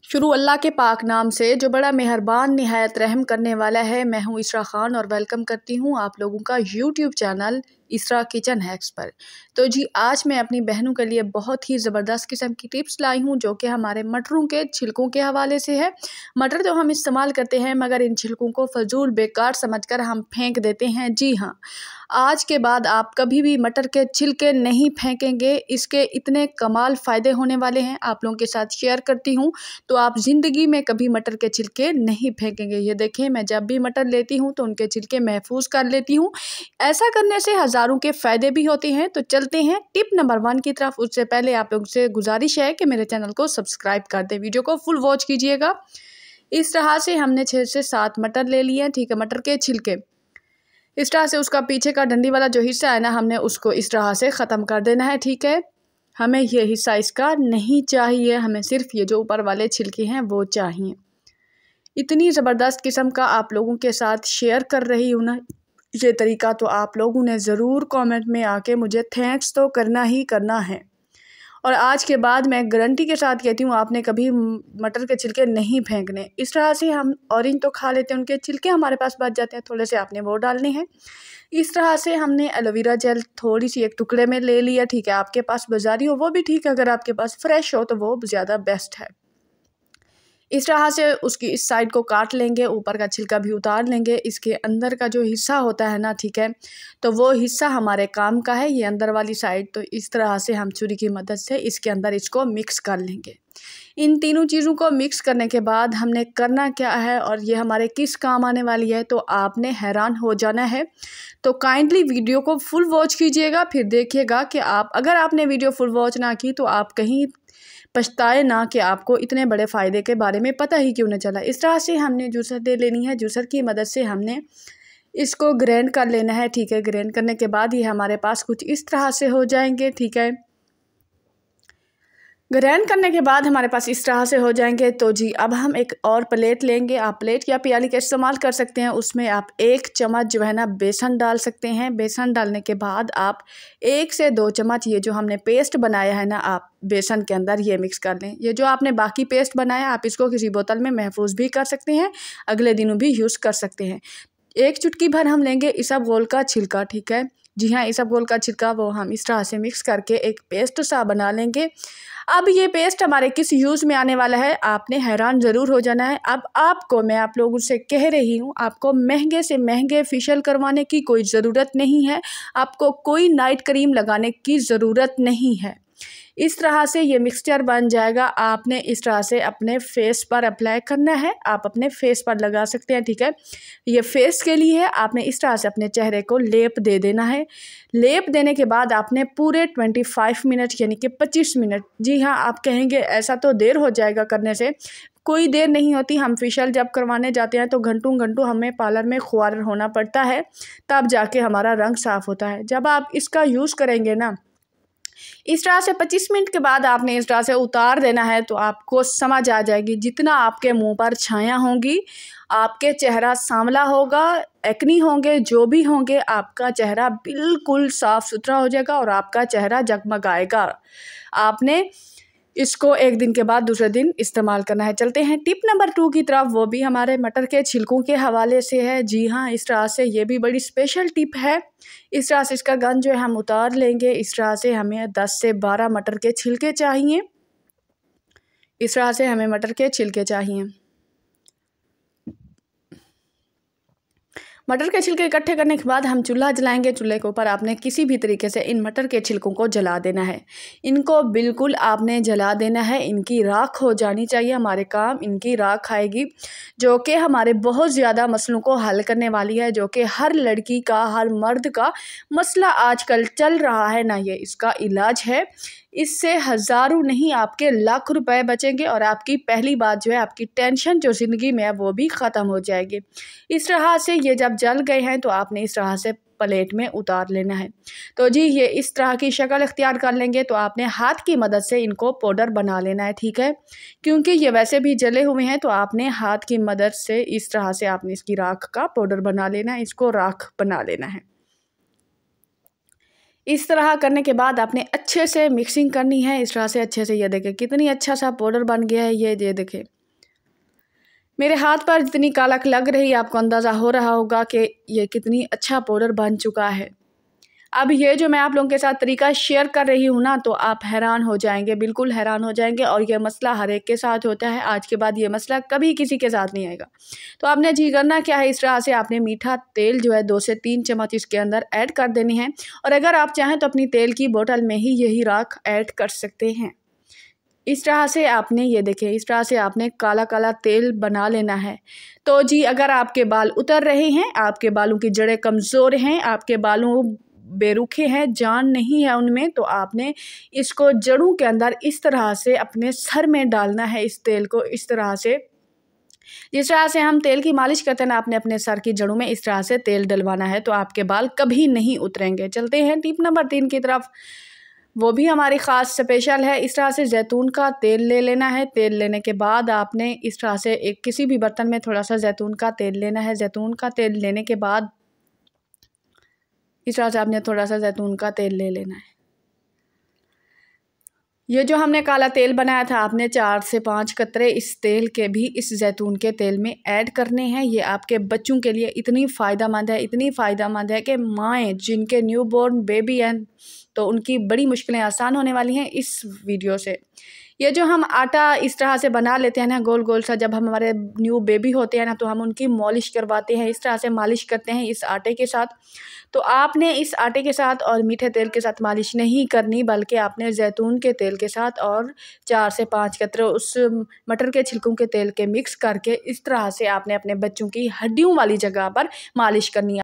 शुरू अल्लाह के पाक नाम से जो बड़ा मेहरबान निहायत रहम करने वाला है। मैं हूँ इसरा ख़ान और वेलकम करती हूँ आप लोगों का यूट्यूब चैनल इसरा किचन हैक्स पर। तो जी आज मैं अपनी बहनों के लिए बहुत ही ज़बरदस्त किस्म की टिप्स लाई हूँ जो कि हमारे मटरों के छिलकों के हवाले से है। मटर तो हम इस्तेमाल करते हैं मगर इन छिलकों को फजूल बेकार समझकर हम फेंक देते हैं। जी हाँ, आज के बाद आप कभी भी मटर के छिलके नहीं फेंकेंगे। इसके इतने कमाल फ़ायदे होने वाले हैं, आप लोगों के साथ शेयर करती हूँ तो आप ज़िंदगी में कभी मटर के छिलके नहीं फेंकेंगे। ये देखें, मैं जब भी मटर लेती हूँ तो उनके छिलके महफूज कर लेती हूँ। ऐसा करने से हज़ारों के फ़ायदे भी होते हैं। तो चलते हैं टिप नंबर 1 की तरफ। उससे पहले आप लोगों से गुजारिश है कि मेरे चैनल को सब्सक्राइब कर दें, वीडियो को फुल वॉच कीजिएगा। इस तरह से हमने 6 से 7 मटर ले लिए हैं, ठीक है। मटर के छिलके इस तरह से उसका पीछे का डंडी वाला जो हिस्सा है ना, हमने उसको इस तरह से ख़त्म कर देना है, ठीक है। हमें ये हिस्सा इसका नहीं चाहिए, हमें सिर्फ ये जो ऊपर वाले छिलके हैं वो चाहिए। इतनी ज़बरदस्त किस्म का आप लोगों के साथ शेयर कर रही हूँ ना ये तरीका, तो आप लोगों ने ज़रूर कमेंट में आके मुझे थैंक्स तो करना ही करना है। और आज के बाद मैं गारंटी के साथ कहती हूँ आपने कभी मटर के छिलके नहीं फेंकने। इस तरह से हम ऑरेंज तो खा लेते हैं, उनके छिलके हमारे पास बच जाते हैं, थोड़े से आपने वो डालने हैं। इस तरह से हमने एलोवेरा जेल थोड़ी सी एक टुकड़े में ले लिया, ठीक है। आपके पास बाज़ारी हो वो भी ठीक है, अगर आपके पास फ्रेश हो तो वो ज़्यादा बेस्ट है। इस तरह से उसकी इस साइड को काट लेंगे, ऊपर का छिलका भी उतार लेंगे। इसके अंदर का जो हिस्सा होता है ना, ठीक है, तो वो हिस्सा हमारे काम का है, ये अंदर वाली साइड। तो इस तरह से हम छुरी की मदद से इसके अंदर इसको मिक्स कर लेंगे। इन तीनों चीज़ों को मिक्स करने के बाद हमने करना क्या है और ये हमारे किस काम आने वाली है, तो आपने हैरान हो जाना है। तो काइंडली वीडियो को फुल वॉच कीजिएगा, फिर देखिएगा कि अगर आपने वीडियो फुल वॉच ना की तो आप कहीं पछताए ना कि आपको इतने बड़े फ़ायदे के बारे में पता ही क्यों न चला। इस तरह से हमने जूसर ले लेनी है, जूसर की मदद से हमने इसको ग्राइंड कर लेना है, ठीक है। ग्राइंड करने के बाद ये हमारे पास कुछ इस तरह से हो जाएंगे, ठीक है। ग्राइंड करने के बाद हमारे पास इस तरह से हो जाएंगे। तो जी अब हम एक और प्लेट लेंगे, आप प्लेट या प्याली का इस्तेमाल कर सकते हैं। उसमें आप 1 चम्मच जो है ना बेसन डाल सकते हैं। बेसन डालने के बाद आप 1 से 2 चम्मच ये जो हमने पेस्ट बनाया है ना, आप बेसन के अंदर ये मिक्स कर लें। ये जो आपने बाकी पेस्ट बनाया आप इसको किसी बोतल में महफूज भी कर सकते हैं, अगले दिनों भी यूज़ कर सकते हैं। 1 चुटकी भर हम लेंगे इसबगोल का छिलका, ठीक है। जी हाँ, इसबगोल का छिलका वो हम इस तरह से मिक्स करके एक पेस्ट सा बना लेंगे। अब ये पेस्ट हमारे किस यूज़ में आने वाला है, आपने हैरान ज़रूर हो जाना है। अब आपको मैं आप लोगों से कह रही हूँ, आपको महंगे से महंगे फेशियल करवाने की कोई ज़रूरत नहीं है, आपको कोई नाइट क्रीम लगाने की ज़रूरत नहीं है। इस तरह से ये मिक्सचर बन जाएगा, आपने इस तरह से अपने फेस पर अप्लाई करना है, आप अपने फेस पर लगा सकते हैं, ठीक है। ये फेस के लिए है, आपने इस तरह से अपने चेहरे को लेप दे देना है। लेप देने के बाद आपने पूरे 25 मिनट यानी कि 25 मिनट, जी हाँ, आप कहेंगे ऐसा तो देर हो जाएगा करने से, कोई देर नहीं होती। हम फेशियल जब करवाने जाते हैं तो घंटों घंटों हमें पार्लर में ख्वार होना पड़ता है, तब जाके हमारा रंग साफ़ होता है। जब आप इसका यूज़ करेंगे ना इस तरह से 25 मिनट के बाद आपने इस तरह से उतार देना है, तो आपको समझ आ जाएगी जितना आपके मुंह पर छायाँ होंगी, आपके चेहरा सांवला होगा, एक्नी होंगे, जो भी होंगे, आपका चेहरा बिल्कुल साफ़ सुथरा हो जाएगा और आपका चेहरा जगमगाएगा। आपने इसको 1 दिन के बाद दूसरे दिन इस्तेमाल करना है। चलते हैं टिप नंबर 2 की तरफ, वो भी हमारे मटर के छिलकों के हवाले से है। जी हाँ, इस तरह से ये भी बड़ी स्पेशल टिप है। इस तरह से इसका गंज जो है हम उतार लेंगे। इस तरह से हमें 10 से 12 मटर के छिलके चाहिए। इस तरह से हमें मटर के छिलके चाहिए। मटर के छिलके इकट्ठे करने के बाद हम चूल्हा जलाएंगे। चूल्हे के ऊपर आपने किसी भी तरीके से इन मटर के छिलकों को जला देना है। इनको बिल्कुल आपने जला देना है, इनकी राख हो जानी चाहिए। हमारे काम इनकी राख आएगी जो कि हमारे बहुत ज़्यादा मसलों को हल करने वाली है, जो कि हर लड़की का, हर मर्द का मसला आजकल चल रहा है ना, ये इसका इलाज है। इससे हज़ारों नहीं आपके लाख रुपए बचेंगे और आपकी पहली बात जो है, आपकी टेंशन जो ज़िंदगी में है वो भी ख़त्म हो जाएगी। इस तरह से ये जब जल गए हैं तो आपने इस तरह से प्लेट में उतार लेना है। तो जी ये इस तरह की शक्ल इख्तियार कर लेंगे, तो आपने हाथ की मदद से इनको पाउडर बना लेना है, ठीक है। क्योंकि ये वैसे भी जले हुए हैं तो आपने हाथ की मदद से इस तरह से आपने इसकी राख का पाउडर बना लेना है, इसको राख बना लेना है। इस तरह करने के बाद आपने अच्छे से मिक्सिंग करनी है। इस तरह से अच्छे से, ये देखें कितनी अच्छा सा पाउडर बन गया है, ये देखें मेरे हाथ पर जितनी कालक लग रही है, आपको अंदाज़ा हो रहा होगा कि ये कितनी अच्छा पाउडर बन चुका है। अब ये जो मैं आप लोगों के साथ तरीका शेयर कर रही हूँ ना, तो आप हैरान हो जाएंगे, बिल्कुल हैरान हो जाएंगे। और ये मसला हर एक के साथ होता है, आज के बाद ये मसला कभी किसी के साथ नहीं आएगा। तो आपने जी करना क्या है, इस तरह से आपने मीठा तेल जो है 2 से 3 चम्मच इसके अंदर ऐड कर देनी है। और अगर आप चाहें तो अपनी तेल की बोतल में ही यही राख ऐड कर सकते हैं। इस तरह से आपने ये देखें, इस तरह से आपने काला काला तेल बना लेना है। तो जी अगर आपके बाल उतर रहे हैं, आपके बालों की जड़ें कमज़ोर हैं, आपके बालों बेरुखे हैं, जान नहीं है उनमें, तो आपने इसको जड़ों के अंदर इस तरह से अपने सर में डालना है। इस तेल को इस तरह से, जिस तरह से हम तेल की मालिश करते हैं ना, आपने अपने सर की जड़ों में इस तरह से तेल डलवाना है, तो आपके बाल कभी नहीं उतरेंगे। चलते हैं टिप नंबर 3 की तरफ, वो भी हमारी ख़ास स्पेशल है। इस तरह से जैतून का तेल ले लेना है। तेल लेने के बाद आपने इस तरह से एक किसी भी बर्तन में थोड़ा सा जैतून का तेल लेना है। जैतून का तेल लेने के बाद इस तरह से आपने थोड़ा सा जैतून का तेल ले लेना है। ये जो हमने काला तेल बनाया था, आपने 4 से 5 कतरे इस तेल के भी इस जैतून के तेल में ऐड करने हैं। ये आपके बच्चों के लिए इतनी फ़ायदेमंद है, इतनी फ़ायदेमंद है कि माएँ जिनके न्यूबॉर्न बेबी हैं, तो उनकी बड़ी मुश्किलें आसान होने वाली हैं इस वीडियो से। ये जो हम आटा इस तरह से बना लेते हैं ना, गोल गोल सा, जब हमारे न्यू बेबी होते हैं ना, तो हम उनकी मॉलिश करवाते हैं। इस तरह से मालिश करते हैं इस आटे के साथ। तो आपने इस आटे के साथ और मीठे तेल के साथ मालिश नहीं करनी, बल्कि आपने जैतून के तेल के साथ और 4 से 5 कतरे उस मटर के छिलकों के तेल के मिक्स करके इस तरह से आपने अपने बच्चों की हड्डियों वाली जगह पर मालिश करनी है।